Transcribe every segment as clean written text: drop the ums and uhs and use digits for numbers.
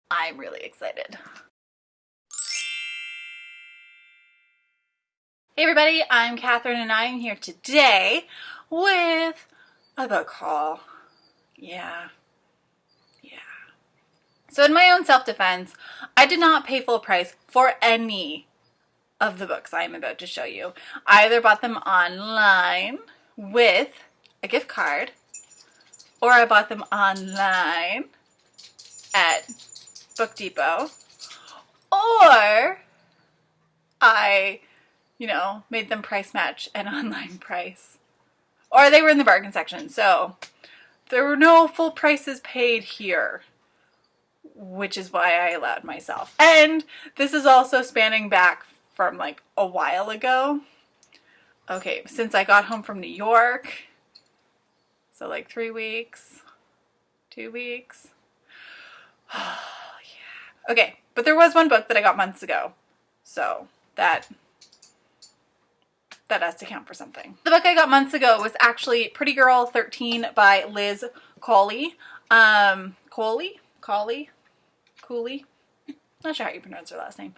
I'm really excited. Hey everybody, I'm Catherine and I'm here today with a book haul. Yeah. So in my own self-defense, I did not pay full price for any of the books I'm about to show you. I either bought them online with a gift card, or I bought them online at Book Depot, or I, made them price match an online price. Or they were in the bargain section, so there were no full prices paid here, which is why I allowed myself. And this is also spanning back from like a while ago. Okay, since I got home from New York, so like 3 weeks, 2 weeks. Oh, yeah. Okay, but there was one book that I got months ago, so that has to count for something. The book I got months ago was actually Pretty Girl 13 by Liz Colley. Cooley? Not sure how you pronounce her last name.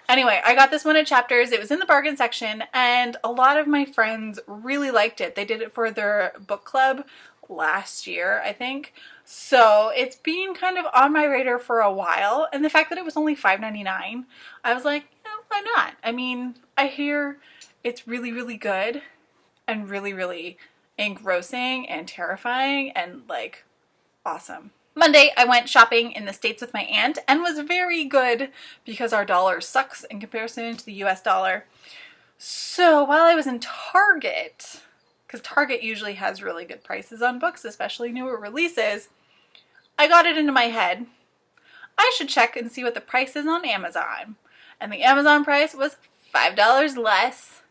Anyway, I got this one at Chapters. It was in the bargain section, and a lot of my friends really liked it. They did it for their book club last year, I think. So it's been kind of on my radar for a while, and the fact that it was only $5.99, I was like, why not? I mean, I hear it's really, really good and really, really engrossing and terrifying and like awesome. Monday, I went shopping in the States with my aunt and was very good because our dollar sucks in comparison to the US dollar. So while I was in Target, because Target usually has really good prices on books, especially newer releases, I got it into my head, I should check and see what the price is on Amazon. And the Amazon price was $5 less,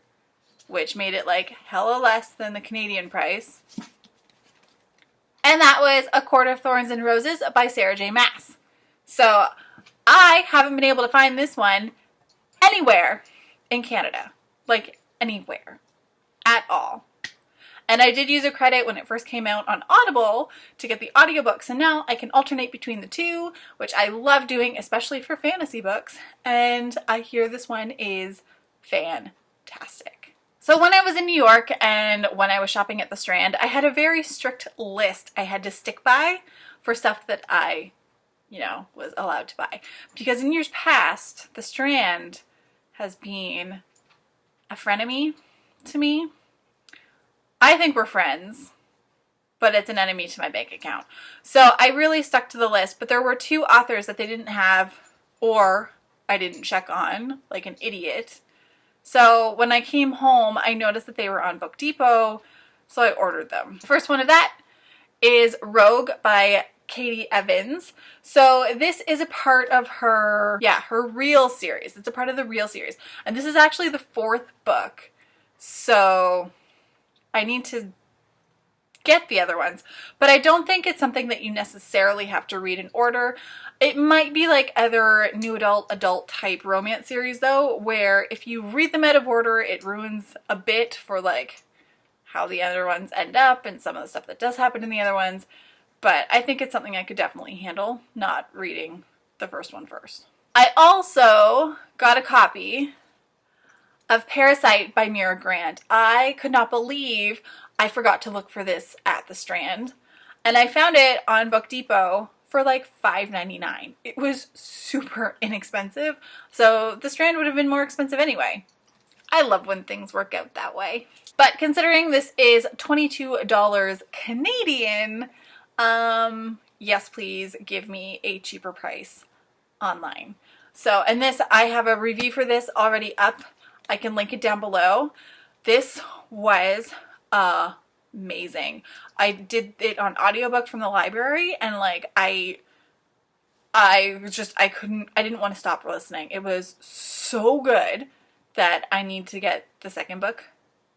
which made it like hella less than the Canadian price. And that was A Court of Thorns and Roses by Sarah J. Maas. So I haven't been able to find this one anywhere in Canada. Like anywhere. At all. And I did use a credit when it first came out on Audible to get the audiobooks, and now I can alternate between the two, which I love doing, especially for fantasy books. And I hear this one is fantastic. So when I was in New York and when I was shopping at the Strand, I had a very strict list I had to stick by for stuff that I, was allowed to buy. Because in years past, the Strand has been a frenemy to me. I think we're friends, but it's an enemy to my bank account. So I really stuck to the list, but there were 2 authors that they didn't have, or I didn't check on, like an idiot. So when I came home, I noticed that they were on Book Depot, so I ordered them. First one of that is Rogue by Katie Evans. So this is a part of her Real series. It's a part of the Real series. And this is actually the 4th book. So I need to get the other ones, but I don't think it's something that you necessarily have to read in order. It might be like other new adult type romance series though, where if you read them out of order, it ruins a bit for like how the other ones end up and some of the stuff that does happen in the other ones. But I think it's something I could definitely handle, not reading the first one first. I also got a copy of Parasite by Mira Grant. I could not believe I forgot to look for this at the Strand, and I found it on Book Depot for like $5.99. It was super inexpensive, so the Strand would have been more expensive anyway. I love when things work out that way. But considering this is $22 Canadian, yes please give me a cheaper price online. So, and this, I have a review for this already up. I can link it down below. This was amazing. I did it on audiobook from the library, and like I didn't want to stop listening. It was so good that I need to get the second book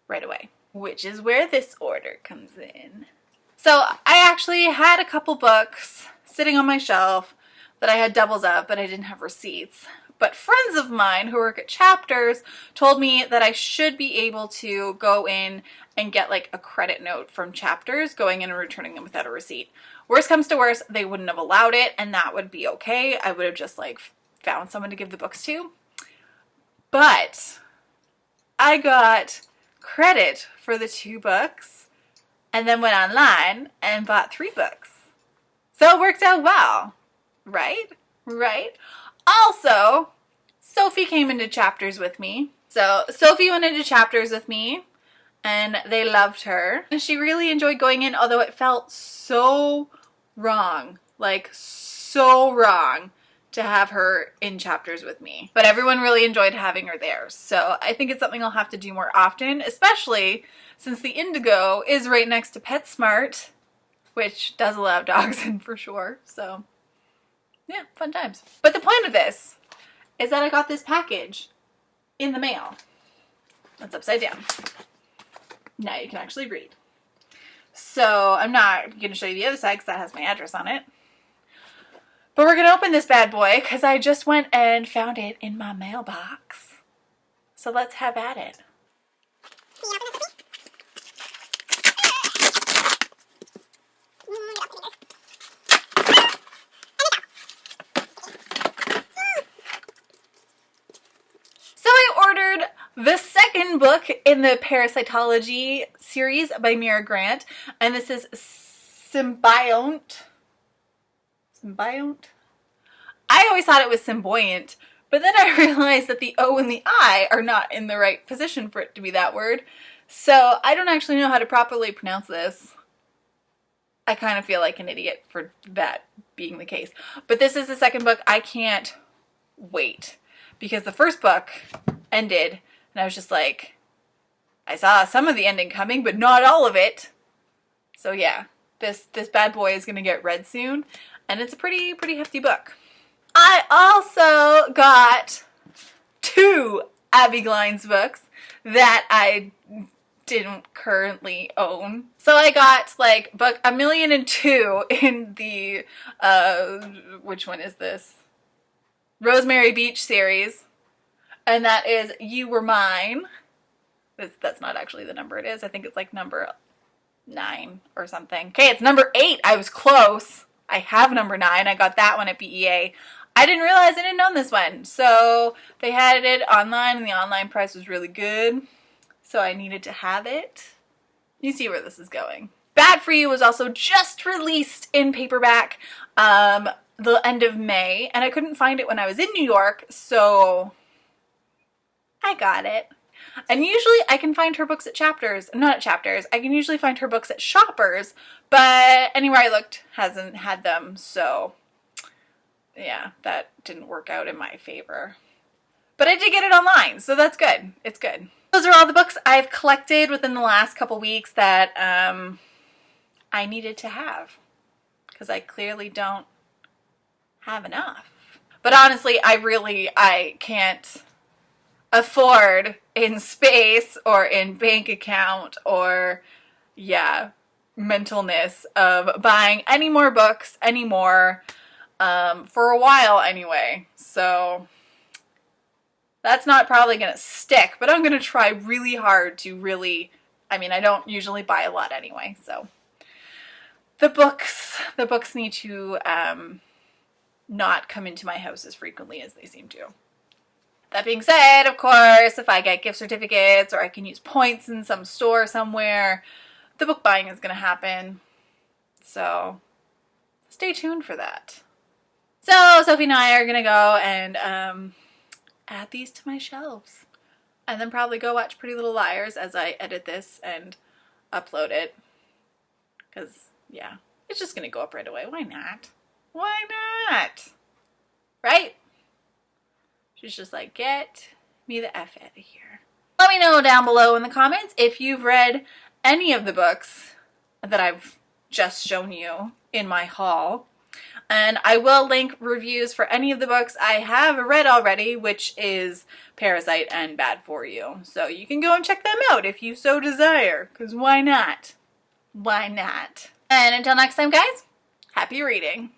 right away, which is where this order comes in. So I actually had a couple books sitting on my shelf that I had doubles of, but I didn't have receipts. But friends of mine who work at Chapters told me that I should be able to go in and get like a credit note from Chapters, going in and returning them without a receipt, Worst comes to worst, they wouldn't have allowed it, and that would be okay. I would have just like found someone to give the books to. But I got credit for the 2 books and then went online and bought 3 books. So it worked out well, right? Right? Also, Sophie came into chapters with me. So Sophie went into chapters with me and they loved her. And she really enjoyed going in, although it felt so wrong, like so wrong to have her in chapters with me. But everyone really enjoyed having her there. So I think it's something I'll have to do more often, especially since the Indigo is right next to PetSmart, which does allow dogs in for sure. So yeah, fun times. But the point of this is that I got this package in the mail. That's upside down. Now you can actually read. So I'm not going to show you the other side because that has my address on it. But we're going to open this bad boy because I just went and found it in my mailbox. So let's have at it. So I ordered the second book in the Parasitology series by Mira Grant, and this is Symbiont. Symbiont? I always thought it was Symboyant, but then I realized that the O and the I are not in the right position for it to be that word. So I don't actually know how to properly pronounce this. I kind of feel like an idiot for that being the case. But this is the second book. I can't wait because the first book ended and I was just like, I saw some of the ending coming, but not all of it. So yeah, this bad boy is going to get read soon. And it's a pretty hefty book. I also got 2 Abby Glines books that I didn't currently own. So I got like book 1,000,002 in the, which one is this? Rosemary Beach series. And that is You Were Mine. That's not actually the number it is. I think it's like number 9 or something. Okay, it's number 8. I was close. I have number 9. I got that one at BEA. I didn't realize I didn't own this one. So they had it online and the online price was really good. So I needed to have it. You see where this is going. Bad for You was also just released in paperback the end of May. And I couldn't find it when I was in New York. So I got it. And usually I can find her books at Chapters, not at Chapters, I can usually find her books at Shoppers, but anywhere I looked hasn't had them, so yeah, that didn't work out in my favor. But I did get it online, so that's good. It's good. Those are all the books I've collected within the last couple weeks that I needed to have, because I clearly don't have enough. But honestly, I can't afford in space or in bank account or mentalness of buying any more books anymore for a while anyway. So that's not probably gonna stick, but I'm gonna try really hard to really, I don't usually buy a lot anyway, so the books need to not come into my house as frequently as they seem to. That being said, of course, if I get gift certificates or I can use points in some store somewhere, the book buying is going to happen. So stay tuned for that. So Sophie and I are going to go and add these to my shelves. And then probably go watch Pretty Little Liars as I edit this and upload it. Because, yeah, it's just going to go up right away. Why not? Why not? Right? She's just like, get me the F out of here. Let me know down below in the comments if you've read any of the books that I've just shown you in my haul. And I will link reviews for any of the books I have read already, which is Parasite and Bad for You. So you can go and check them out if you so desire, because why not? Why not? And until next time, guys, happy reading.